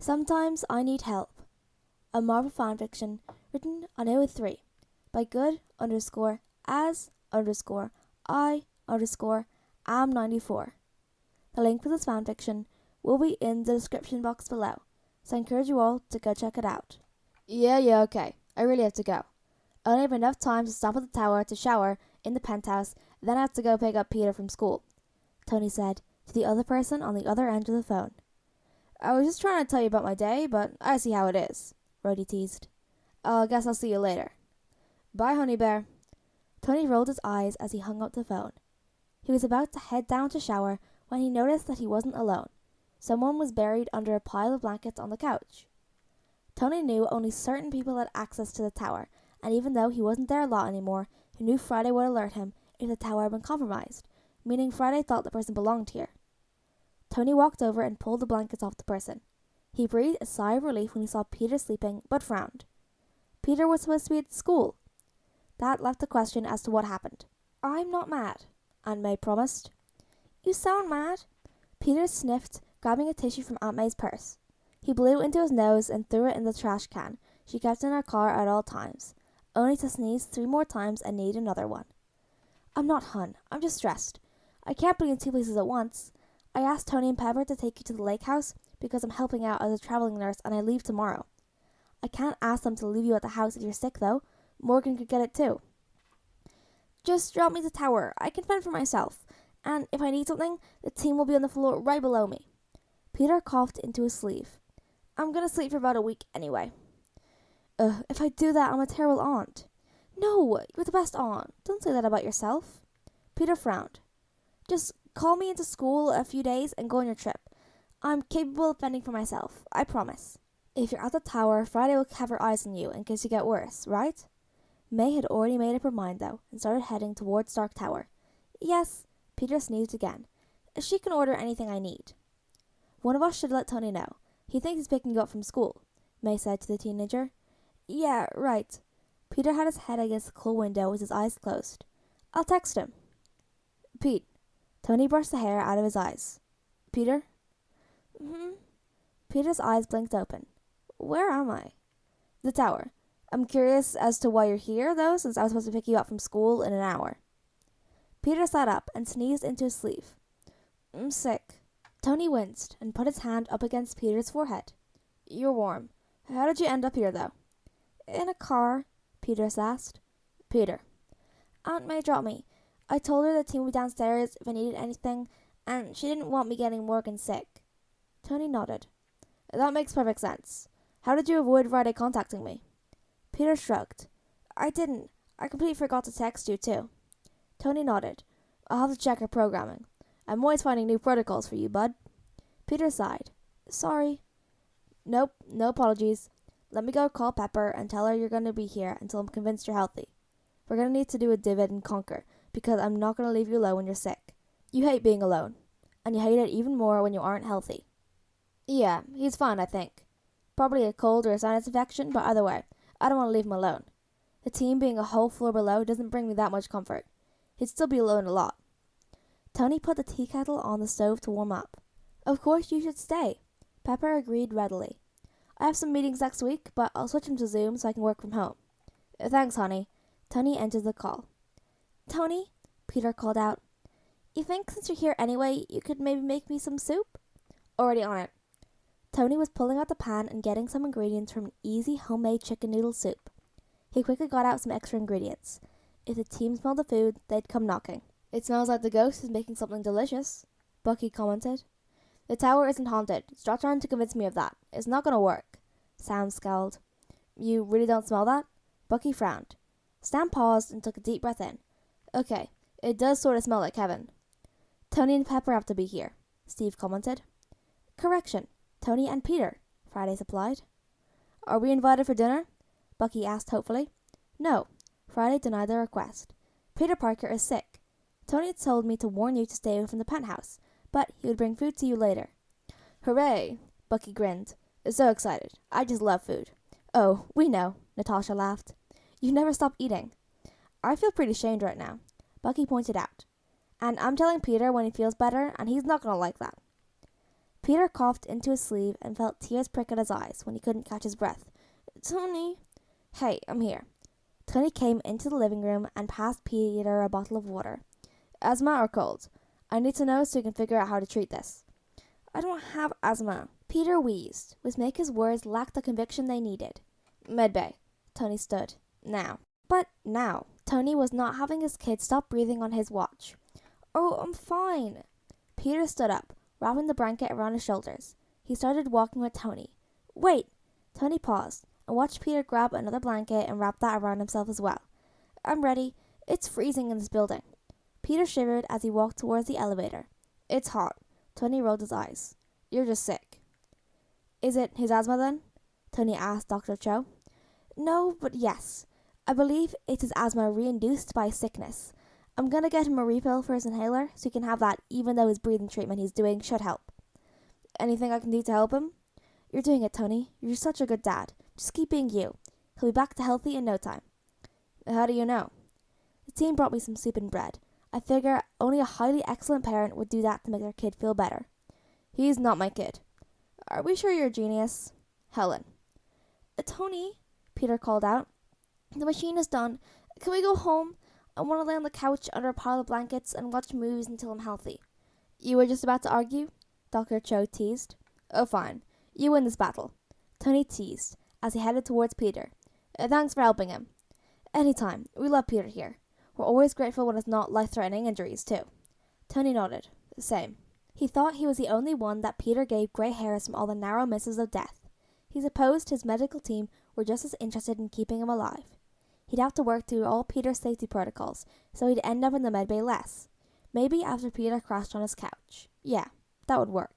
Sometimes I Need Help, a Marvel fanfiction written on AO3 by good_as_I_am94. The link for this fanfiction will be in the description box below, so I encourage you all to go check it out. Yeah, okay. I really have to go. I only have enough time to stop at the tower to shower in the penthouse, then I have to go pick up Peter from school, Tony said to the other person on the other end of the phone. I was just trying to tell you about my day, but I see how it is, Rhodey teased. I guess I'll see you later. Bye, honey bear. Tony rolled his eyes as he hung up the phone. He was about to head down to shower when he noticed that he wasn't alone. Someone was buried under a pile of blankets on the couch. Tony knew only certain people had access to the tower, and even though he wasn't there a lot anymore, he knew Friday would alert him if the tower had been compromised, meaning Friday thought the person belonged here. Tony walked over and pulled the blankets off the person. He breathed a sigh of relief when he saw Peter sleeping, but frowned. Peter was supposed to be at school. That left the question as to what happened. I'm not mad, Aunt May promised. You sound mad. Peter sniffed, grabbing a tissue from Aunt May's purse. He blew into his nose and threw it in the trash can she kept in her car at all times, only to sneeze 3 more times and need another one. I'm not, hun. I'm just stressed. I can't be in 2 places at once. I asked Tony and Pepper to take you to the lake house because I'm helping out as a traveling nurse and I leave tomorrow. I can't ask them to leave you at the house if you're sick, though. Morgan could get it too. Just drop me to the tower. I can fend for myself. And if I need something, the team will be on the floor right below me. Peter coughed into his sleeve. I'm gonna sleep for about a week anyway. If I do that, I'm a terrible aunt. No, you're the best aunt. Don't say that about yourself. Peter frowned. Just call me into school a few days and go on your trip. I'm capable of fending for myself, I promise. If you're at the tower, Friday will have her eyes on you in case you get worse, right? May had already made up her mind, though, and started heading towards Stark Tower. Yes, Peter sneezed again. She can order anything I need. One of us should let Tony know. He thinks he's picking you up from school, May said to the teenager. Yeah, right. Peter had his head against the cool window with his eyes closed. I'll text him. Pete. Tony brushed the hair out of his eyes. Peter? Peter's eyes blinked open. Where am I? The tower. I'm curious as to why you're here, though, since I was supposed to pick you up from school in an hour. Peter sat up and sneezed into his sleeve. I'm sick. Tony winced and put his hand up against Peter's forehead. You're warm. How did you end up here, though? In a car, Peter asked. Peter. Aunt May dropped me. I told her the team would be downstairs if I needed anything, and she didn't want me getting Morgan sick. Tony nodded. That makes perfect sense. How did you avoid Friday contacting me? Peter shrugged. I didn't. I completely forgot to text you, too. Tony nodded. I'll have to check her programming. I'm always finding new protocols for you, bud. Peter sighed. Sorry. Nope, no apologies. Let me go call Pepper and tell her you're going to be here until I'm convinced you're healthy. We're going to need to do a divide and conquer, because I'm not going to leave you alone when you're sick. You hate being alone, and you hate it even more when you aren't healthy. Yeah, he's fine, I think. Probably a cold or a sinus infection, but either way, I don't want to leave him alone. The team being a whole floor below doesn't bring me that much comfort. He'd still be alone a lot. Tony put the tea kettle on the stove to warm up. Of course you should stay. Pepper agreed readily. I have some meetings next week, but I'll switch them to Zoom so I can work from home. Thanks, honey. Tony entered the call. Tony, Peter called out. You think since you're here anyway, you could maybe make me some soup? Already on it. Tony was pulling out the pan and getting some ingredients from an easy homemade chicken noodle soup. He quickly got out some extra ingredients. If the team smelled the food, they'd come knocking. It smells like the ghost is making something delicious, Bucky commented. The tower isn't haunted. Stop trying to convince me of that. It's not going to work. Sam scowled. You really don't smell that? Bucky frowned. Sam paused and took a deep breath in. Okay, it does sort of smell like heaven. Tony and Pepper have to be here, Steve commented. Correction. Tony and Peter, Friday supplied. Are we invited for dinner? Bucky asked hopefully. No, Friday denied the request. Peter Parker is sick. Tony had told me to warn you to stay away from the penthouse, but he would bring food to you later. Hooray! Bucky grinned. So excited. I just love food. Oh, we know, Natasha laughed. You never stop eating. I feel pretty ashamed right now, Bucky pointed out. And I'm telling Peter when he feels better, and he's not going to like that. Peter coughed into his sleeve and felt tears prick at his eyes when he couldn't catch his breath. Tony. Hey, I'm here. Tony came into the living room and passed Peter a bottle of water. Asthma or cold? I need to know so we can figure out how to treat this. I don't have asthma. Peter wheezed, which made his words lack the conviction they needed. Medbay. Tony stood. Now. But now. Tony was not having his kid stop breathing on his watch. Oh, I'm fine. Peter stood up, wrapping the blanket around his shoulders. He started walking with Tony. Wait! Tony paused and watched Peter grab another blanket and wrap that around himself as well. I'm ready. It's freezing in this building. Peter shivered as he walked towards the elevator. It's hot. Tony rolled his eyes. You're just sick. Is it his asthma then? Tony asked Dr. Cho. No, but yes. I believe it's his asthma re-induced by sickness. I'm gonna get him a refill for his inhaler so he can have that even though his breathing treatment he's doing should help. Anything I can do to help him? You're doing it, Tony. You're such a good dad. Just keep being you. He'll be back to healthy in no time. How do you know? The team brought me some soup and bread. I figure only a highly excellent parent would do that to make their kid feel better. He's not my kid. Are we sure you're a genius? Helen. Tony, Peter called out. The machine is done. Can we go home? I want to lay on the couch under a pile of blankets and watch movies until I'm healthy. You were just about to argue? Dr. Cho teased. Oh, fine. You win this battle. Tony teased as he headed towards Peter. Thanks for helping him. Anytime. We love Peter here. We're always grateful when it's not life-threatening injuries, too. Tony nodded. Same. He thought he was the only one that Peter gave grey hairs from all the narrow misses of death. He supposed his medical team were just as interested in keeping him alive. He'd have to work through all Peter's safety protocols, so he'd end up in the medbay less. Maybe after Peter crashed on his couch. Yeah, that would work.